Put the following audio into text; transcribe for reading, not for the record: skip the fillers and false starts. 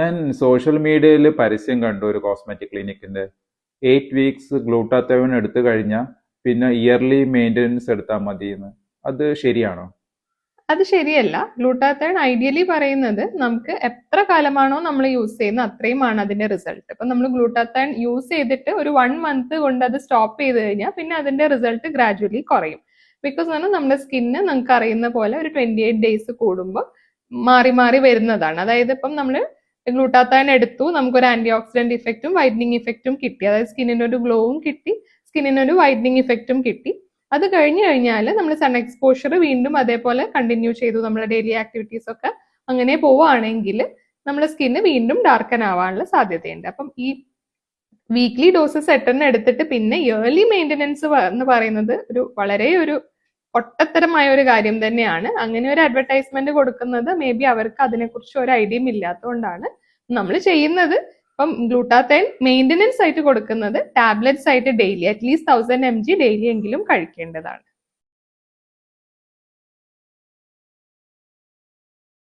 ഞാൻ സോഷ്യൽ മീഡിയയിൽ പരസ്യം കണ്ടു ഒരു കോസ്മെറ്റിക് ക്ലിനിക്കിന്റെ 8 വീക്സ് ഗ്ലൂട്ടാത്തയോൺ എടുത്തു കഴിഞ്ഞാൽ പിന്നെ ഇയർലി മെയിൻ്റെനൻസ് എടുത്താൽ മതി എന്ന്. അത് ശരിയാണോ? അത് ശരിയല്ല. ഗ്ലൂട്ടാത്തയോൺ ഐഡിയലി പറയുന്നത് നമുക്ക് എത്ര കാലമാണോ നമ്മൾ യൂസ് ചെയ്യുന്നത് അത്രയുമാണ് അതിന്റെ റിസൾട്ട്. ഇപ്പൊ നമ്മൾ ഗ്ലൂട്ടാത്തയോൺ യൂസ് ചെയ്തിട്ട് ഒരു 1 മന്ത് കൊണ്ട് അത് സ്റ്റോപ്പ് ചെയ്ത് കഴിഞ്ഞാൽ പിന്നെ അതിന്റെ റിസൾട്ട് ഗ്രാജുവലി കുറയും. ബിക്കോസ് നമ്മുടെ സ്കിന്ന് നമുക്ക് അറിയുന്ന പോലെ ഒരു 28 ഡേയ്സ് കൂടുമ്പോൾ മാറി മാറി വരുന്നതാണ്. അതായത് ഇപ്പം നമ്മൾ ഗ്ലൂട്ടാത്തയോൺ എടുത്തു, നമുക്കൊരു ആന്റി ഓക്സിഡന്റ് ഇഫക്റ്റും വൈറ്റനിങ് ഇഫക്റ്റും കിട്ടി. അതായത് സ്കിന്നിന് ഒരു ഗ്ലോവും കിട്ടി, സ്കിന്നിന് ഒരു വൈറ്റനിങ് ഇഫക്റ്റും കിട്ടി. അത് കഴിഞ്ഞു കഴിഞ്ഞാൽ നമ്മൾ സൺ എക്സ്പോഷർ വീണ്ടും അതേപോലെ കണ്ടിന്യൂ ചെയ്തു, നമ്മുടെ ഡെയിലി ആക്ടിവിറ്റീസ് ഒക്കെ അങ്ങനെ പോവുകയാണെങ്കിൽ നമ്മുടെ സ്കിന്ന് വീണ്ടും ഡാർക്കൻ ആവാനുള്ള സാധ്യതയുണ്ട്. അപ്പം ഈ വീക്ക്ലി ഡോസസ് 8 എടുത്തിട്ട് പിന്നെ ഇയർലി മെയിൻ്റെനൻസ് എന്ന് പറയുന്നത് ഒരു പൊട്ടത്തരമായ ഒരു കാര്യം തന്നെയാണ്. അങ്ങനെ ഒരു അഡ്വർടൈസ്മെന്റ് കൊടുക്കുന്നത് മേ ബി അവർക്ക് അതിനെക്കുറിച്ച് ഒരു ഐഡിയയും ഇല്ലാത്തതുകൊണ്ടാണ്. നമ്മൾ ചെയ്യുന്നത് ഇപ്പം ഗ്ലൂട്ടാത്തയോൺ മെയിൻ്റെനൻസ് ആയിട്ട് കൊടുക്കുന്നത് ടാബ്ലറ്റ്സ് ആയിട്ട് ഡെയിലി അറ്റ്ലീസ്റ്റ് 1000 mg ഡെയിലി എങ്കിലും കഴിക്കേണ്ടതാണ്.